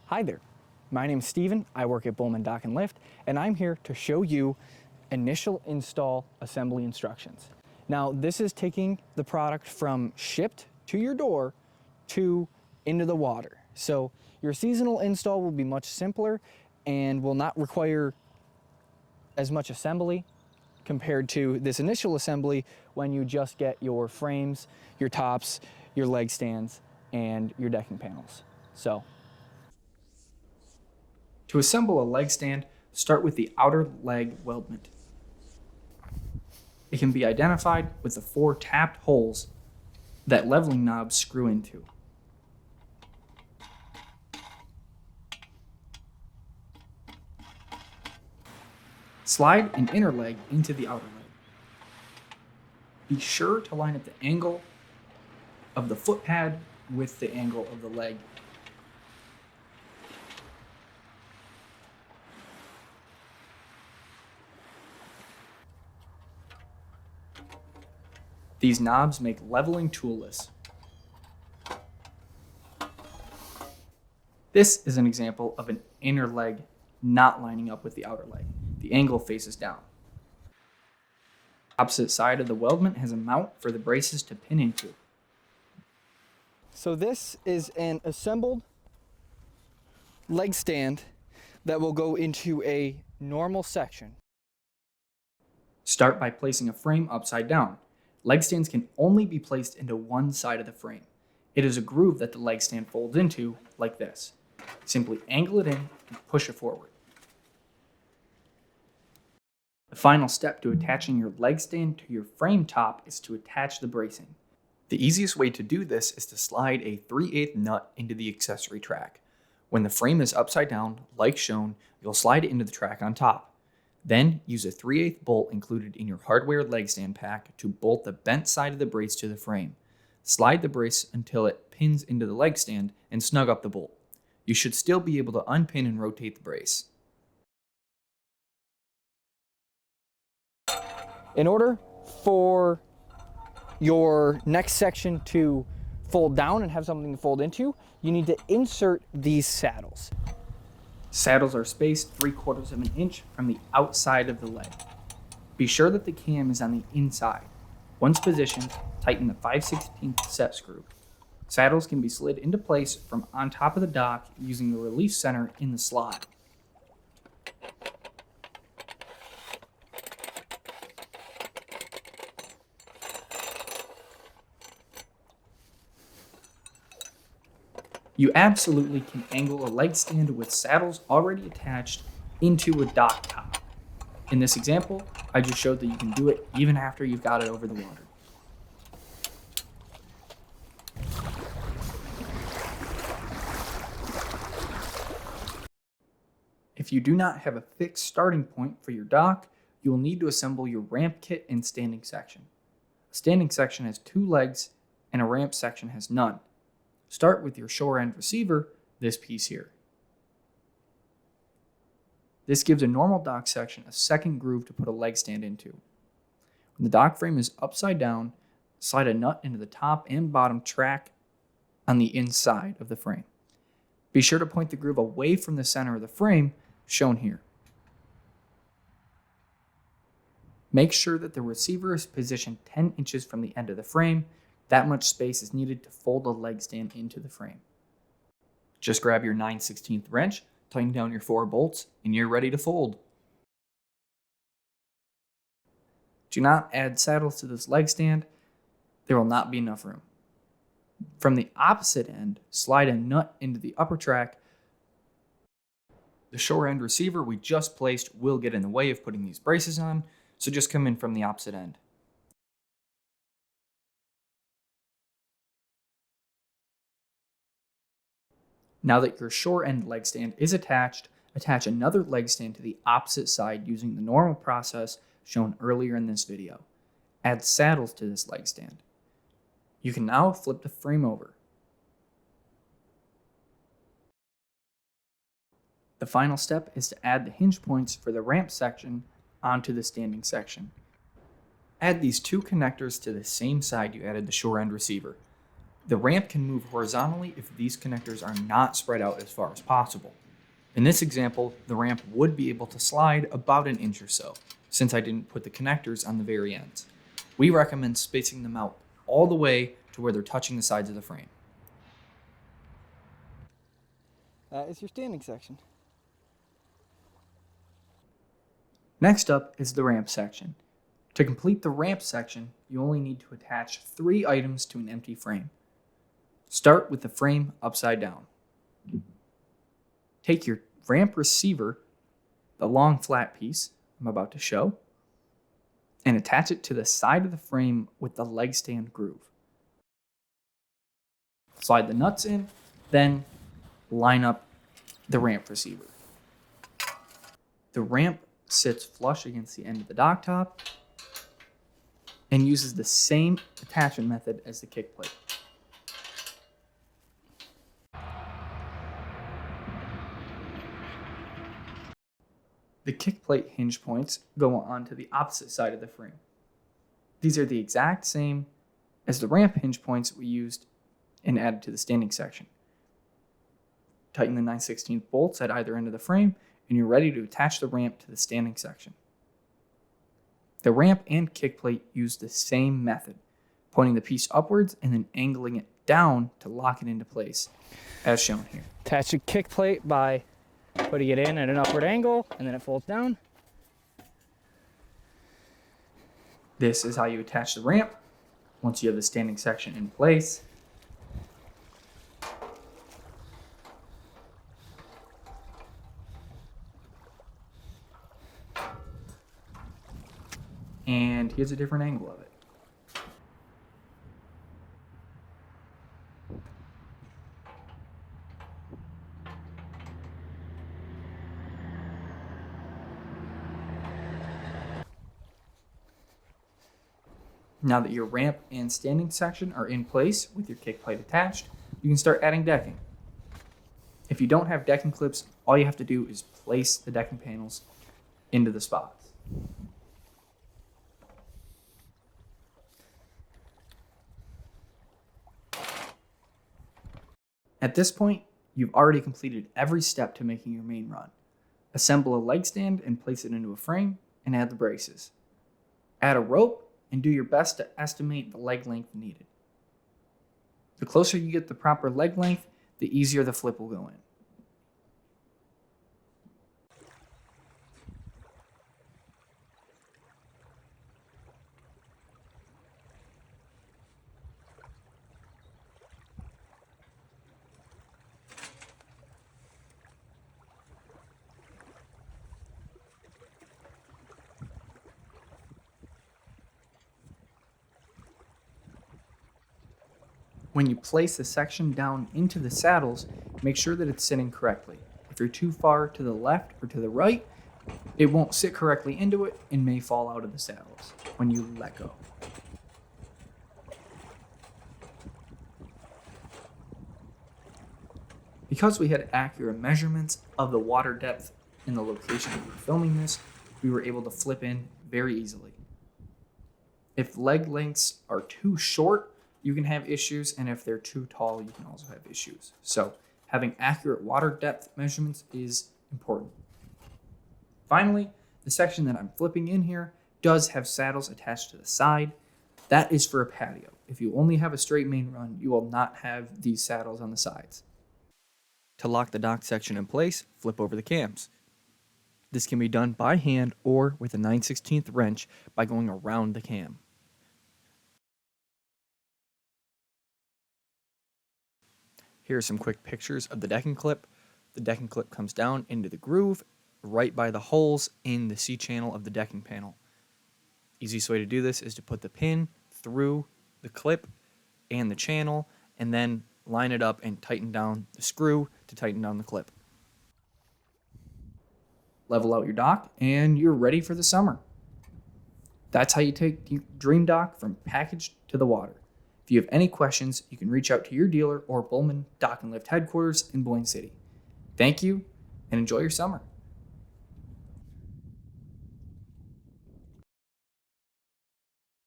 Hi there, my name's Steven, I work at Bowman Dock and Lift, and I'm here to show you initial install assembly instructions. Now this is taking the product from shipped to your door to into the water. So your seasonal install will be much simpler and will not require as much assembly compared to this initial assembly when you just get your frames, your tops, your leg stands, and your decking panels. So, to assemble a leg stand, start with the outer leg weldment. It can be identified with the 4 tapped holes that leveling knobs screw into. Slide an inner leg into the outer leg. Be sure to line up the angle of the foot pad with the angle of the leg. These knobs make leveling toolless. This is an example of an inner leg not lining up with the outer leg. The angle faces down. Opposite side of the weldment has a mount for the braces to pin into. So this is an assembled leg stand that will go into a normal section. Start by placing a frame upside down. Leg stands can only be placed into one side of the frame. It is a groove that the leg stand folds into, like this. Simply angle it in and push it forward. The final step to attaching your leg stand to your frame top is to attach the bracing. The easiest way to do this is to slide a 3/8 nut into the accessory track. When the frame is upside down, like shown, you'll slide it into the track on top. Then use a 3/8 bolt included in your hardware leg stand pack to bolt the bent side of the brace to the frame. Slide the brace until it pins into the leg stand and snug up the bolt. You should still be able to unpin and rotate the brace. In order for your next section to fold down and have something to fold into, you need to insert these saddles. Saddles are spaced 3/4 of an inch from the outside of the leg. Be sure that the cam is on the inside. Once positioned, tighten the 5/16 set screw. Saddles can be slid into place from on top of the dock using the relief center in the slot. You absolutely can angle a leg stand with saddles already attached into a dock top. In this example, I just showed that you can do it even after you've got it over the water. If you do not have a fixed starting point for your dock, you will need to assemble your ramp kit and standing section. A standing section has 2 legs and a ramp section has none. Start with your shore end receiver, this piece here. This gives a normal dock section a second groove to put a leg stand into. When the dock frame is upside down, slide a nut into the top and bottom track on the inside of the frame. Be sure to point the groove away from the center of the frame, shown here. Make sure that the receiver is positioned 10 inches from the end of the frame. That much space is needed to fold a leg stand into the frame. Just grab your 9/16 wrench, tighten down your 4 bolts, and you're ready to fold. Do not add saddles to this leg stand. There will not be enough room. From the opposite end, slide a nut into the upper track. The shore end receiver we just placed will get in the way of putting these braces on, so just come in from the opposite end. Now that your shore end leg stand is attached, attach another leg stand to the opposite side using the normal process shown earlier in this video. Add saddles to this leg stand. You can now flip the frame over. The final step is to add the hinge points for the ramp section onto the standing section. Add these 2 connectors to the same side you added the shore end receiver. The ramp can move horizontally if these connectors are not spread out as far as possible. In this example, the ramp would be able to slide about an inch or so, since I didn't put the connectors on the very ends. We recommend spacing them out all the way to where they're touching the sides of the frame. That is your standing section. Next up is the ramp section. To complete the ramp section, you only need to attach 3 items to an empty frame. Start with the frame upside down. Take your ramp receiver, the long flat piece I'm about to show, and attach it to the side of the frame with the leg stand groove. Slide the nuts in, then line up the ramp receiver. The ramp sits flush against the end of the dock top and uses the same attachment method as the kick plate. The kick plate hinge points go onto the opposite side of the frame. These are the exact same as the ramp hinge points we used and added to the standing section. Tighten the 9/16 bolts at either end of the frame, and you're ready to attach the ramp to the standing section. The ramp and kick plate use the same method, pointing the piece upwards and then angling it down to lock it into place, as shown here. Attach the kick plate by putting it in at an upward angle, and then it folds down. This is how you attach the ramp once you have the standing section in place. And here's a different angle of it. Now that your ramp and standing section are in place with your kick plate attached, you can start adding decking. If you don't have decking clips, all you have to do is place the decking panels into the spots. At this point, you've already completed every step to making your main run. Assemble a leg stand and place it into a frame, and add the braces. Add a rope and do your best to estimate the leg length needed. The closer you get the proper leg length, the easier the flip will go in. When you place the section down into the saddles, make sure that it's sitting correctly. If you're too far to the left or to the right, it won't sit correctly into it and may fall out of the saddles when you let go. Because we had accurate measurements of the water depth in the location we were filming this, we were able to flip in very easily. If leg lengths are too short, you can have issues, and if they're too tall, you can also have issues. So having accurate water depth measurements is important. Finally, the section that I'm flipping in here does have saddles attached to the side. That is for a patio. If you only have a straight main run, you will not have these saddles on the sides. To lock the dock section in place, flip over the cams. This can be done by hand or with a 9/16 wrench by going around the cam. Here are some quick pictures of the decking clip. The decking clip comes down into the groove right by the holes in the C-channel of the decking panel. Easiest way to do this is to put the pin through the clip and the channel and then line it up and tighten down the screw to tighten down the clip. Level out your dock and you're ready for the summer. That's how you take your dream dock from package to the water. If you have any questions, you can reach out to your dealer or Bullman Dock and Lift headquarters in Boyne City. Thank you and enjoy your summer.